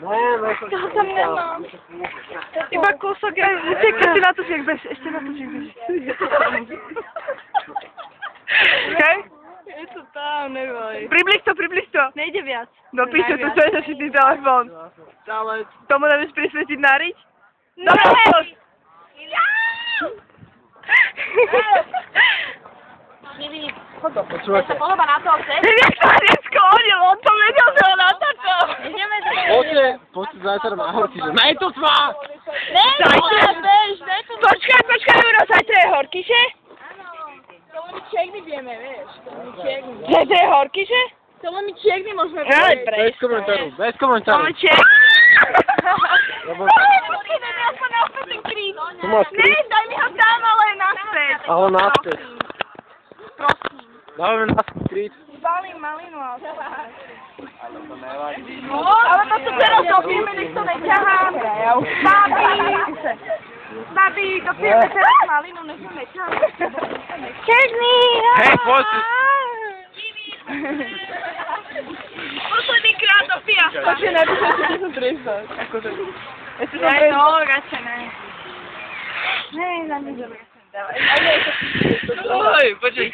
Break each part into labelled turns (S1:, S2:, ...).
S1: Toho tam nemám. Iba kúsok, ešte natočí, jak bež, ešte natočí, jak bež. Okej? Je to tam, neboj. Približ to. Nejde viac. No píšu, to čo je zašitý telefón. Tomu dáš prisvietiť na riť? No,
S2: Počúvate.
S1: Podoba na to, chceš? Jak sa hneď sklonil, on to vedel, že ho natáčal.
S2: Poďte zajtra na horky, že nejto tvá!
S1: Počkaj, Juro, zajtra je horkyše?
S3: To len čekny vieme, vieš.
S1: Zajtra je horkyše?
S3: To len my čekny môžeme
S2: Bez komentáru, bez komentáru.
S1: Máme ček? Počkej, daj mi aspoň naspäť ten krík. Ne, daj mi ho tam, ale naspäť.
S2: Ale naspäť.
S1: Prosím.
S2: Dávame naspäť krík.
S1: Balím malinu, ale to tu teraz dopijeme, nech to neťahá. Babi, dopijeme teraz malinu, nech to neťahá. Černý!
S2: Hej, poď!
S1: Posledný krát dopija. Takže nepíšem, že som trestať. Akože. Ja no, radšej ne. Hej, na nič dobre.
S2: Oj, počkaj,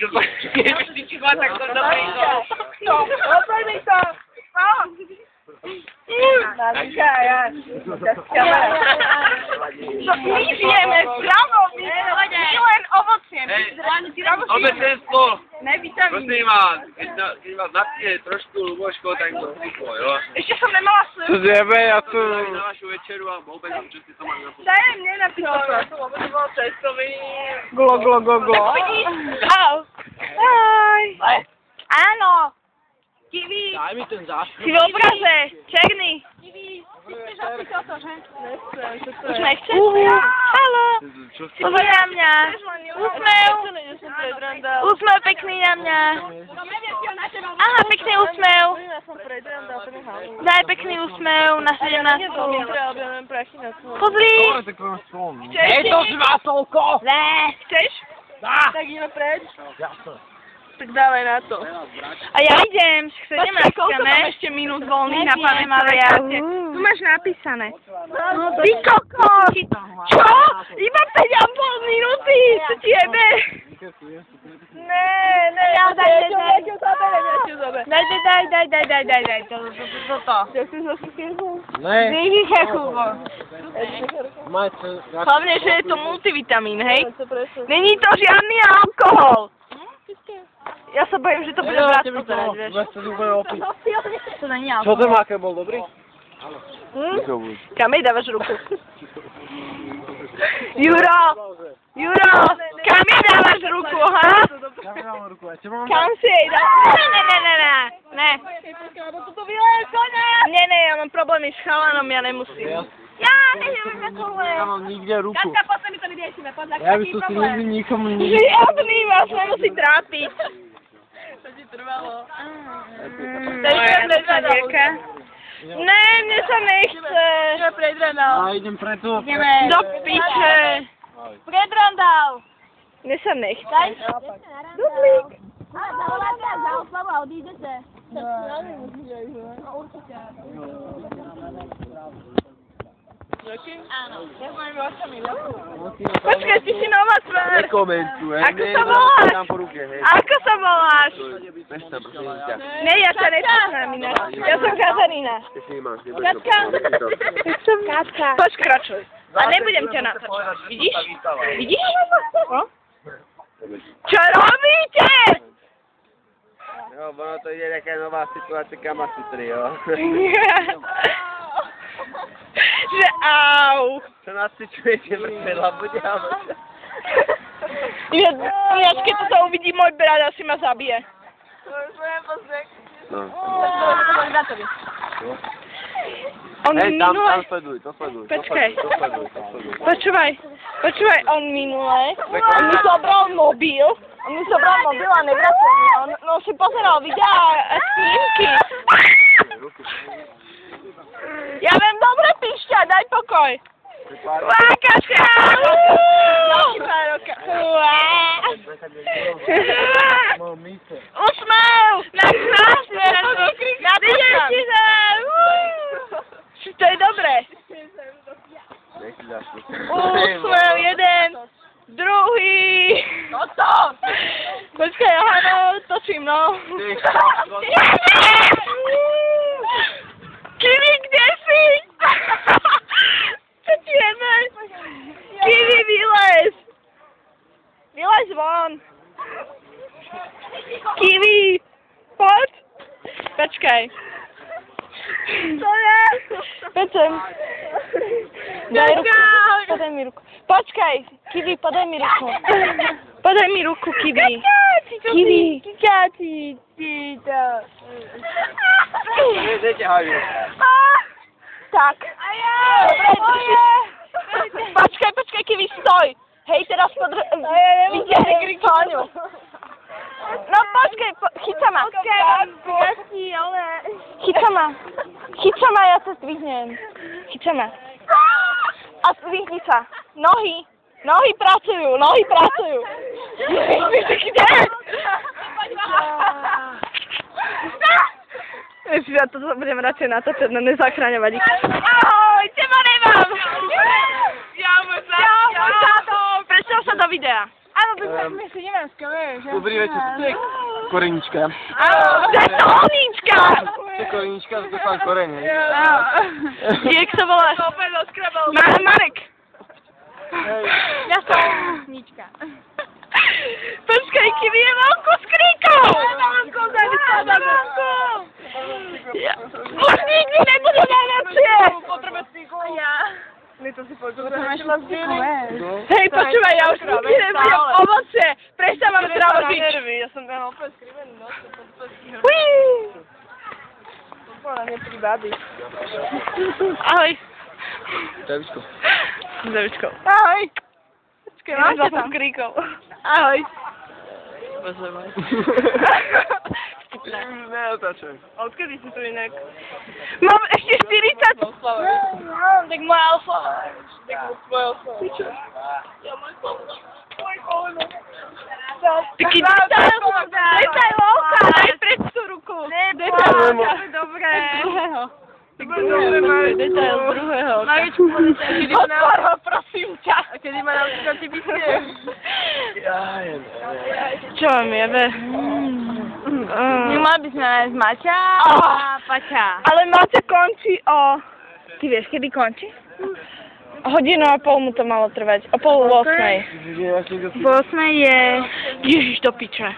S2: ty ti má takto dobrý dom.
S1: No, odpojme to. No, my žijeme zdravo, my len ovocie.
S2: Obecenstvo,
S1: Nevitamíny.
S2: prosím vás, keď vás napije trošku lúbočkou, tak to rýchlo, jo?
S1: Ešte som nemala sľub.
S2: To zjebe, ja tu... Na vašu večeru alebo obed, čo ste to mali na
S1: Daj mne napísať. Ja som vôbec bol cestový.
S2: Glo.
S1: Au. Ahoj. Áno. Kiwi.
S2: Daj mi ten záškrb.
S1: Si v obraze. Černý.
S3: Kiwi, ty chceš robiť toto, že?
S1: Už nechceš? Haló. Pozor na mňa. Úsmev. Úsmev pekný na mňa. Aha, pekný úsmev. Daj pekný úsmev na 17. Pozri.
S2: Hej, to si má toľko!
S1: Ne. Chceš?
S2: Dá!
S1: Tak ideme preč.
S2: Jasno.
S1: Tak dávaj na to. A ja idem, chcete ma koľko mám ešte minút voľných na pamätárke? Tu máš napísané. Ty kokos! Čo? Iba 5,5 minúty! Co ti jebe? Ne, daj. Toto.
S2: Ne.
S1: Vyhýche, Kubo.
S2: Majte...
S1: Hlavne, že je to multivitamín, hej? Není to žiadny alkohol. Ja sa bojím, že to bude brat pozerať, vieš.
S2: Veď sa úplne opiť.
S1: To není
S2: Čo
S1: alkohol.
S2: to má, keď bol dobrý?
S1: Kam jej dávaš ruku? Juro, kam jej dávaš ruku, ha?
S2: Kam jej dám ruku?
S1: Kam si jej dávaš? Ne. Ne, ja mám problémy s chalanom, ja nemusím. Ja neviem, ako len.
S2: Ja mám nikde ruku.
S3: Katka, poď sa mi to vyriešime, poď,
S2: Ja by som si nikdy nikomu nikdy...
S1: Žiadny vás nemusí trápiť.
S3: To ti trvalo.
S1: Ne, mne sa nechce.
S2: A idem preto.
S1: Do piče.
S3: Predrandal.
S1: Mne sa nechce.
S3: Duplík. Zavoláte a za oslavu a odídete. Áno.
S1: Počkaj, ty si nová tvár.
S2: Nekomentuj,
S1: Ako sa voláš?
S2: Dám po ruke, hej.
S1: Ako sa voláš?
S2: Nesta, prosím ťa.
S1: Ne, ja sa nepoznám inak. Ja som Katarína.
S2: Ty si nemáš,
S1: Katka. Tak som Katka. Počkračuj. A nebudem ťa natáčať. Vidíš? Vidíš? Čo robíte?
S2: Jo, ono to ide taká nová situácia, kam asi tri, jo.
S1: Že au.
S2: Čo nás si čujete vrtela, buďáme sa.
S1: Ináč, keď to uvidí môj brat, asi ma zabije.
S2: No.
S1: On
S2: Hej, tam
S1: minule...
S2: sleduj, to sleduj.
S1: Počkaj.
S2: To sleduj.
S1: Počúvaj, on minule, on mi zobral mobil a nevratil mi. On si pozeral videa a snímky. Ja viem dobre píšťať, daj pokoj. Lákačka! Úsmev! Na krásne! Na deti sa! To To je? Poď sem. Daj ruku. Podaj mi ruku. Počkaj, Kiwi, podaj mi ruku. Podaj mi ruku, Kiwi. Kiwi.
S2: Dajte hajú.
S1: Tak. Počkaj, Kiwi, stoj. Hej, teraz vidíš Tóňu. No počkaj, chyca ma. Chyca ma, ja sa zdvihnem. Chyca ma. A zdvihni sa. Nohy pracujú. Ja to budem radšej natáčať, no nezachraňovať ich. Ahoj, teba nemám! Predstav sa do videa. Áno, my si nemám skvelé, že?
S2: Dobrý večer, to je korenička.
S1: Áno, to je solnička!
S2: To je korenička, to je pán koreň, hej?
S1: Jak sa voláš? Marek. Ja som Nička. Počkaj, Kiwi je vonku s kríkou! Už nikdy nebude najlepšie! Hej, počúvaj, ja už nikdy nebudem ovoce! Prestaň mám zdravožiť! Ja som tam úplne skrivený, no. Ahoj. Zavičko. Ahoj. Počkaj, mám ťa tam. Kríkov. Ahoj.
S2: Neotáčaj.
S1: Odkedy si tu inak? Mám ešte 40. Tak moja alfa. Tak moja alfa. Ja môj koleno. Taký detailovka. Daj pred tú ruku. Dobre. Detail druhého. Otvor ho, prosím ťa. A kedy ma naučíš ti vysmieť? Čo vám jebe? Nemali by sme nájsť Maťa a Paťa. Ale Maťa končí o... Ty vieš, kedy končí? Hodinu a pol mu to malo trvať. O 7:30. V 8 je... Ježiš, do piče.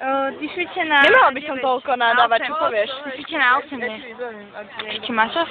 S1: Ty šviče na... Nemala by som toľko nadávať, čo povieš? Ty šviče na 8, nie? Ešte máš čas?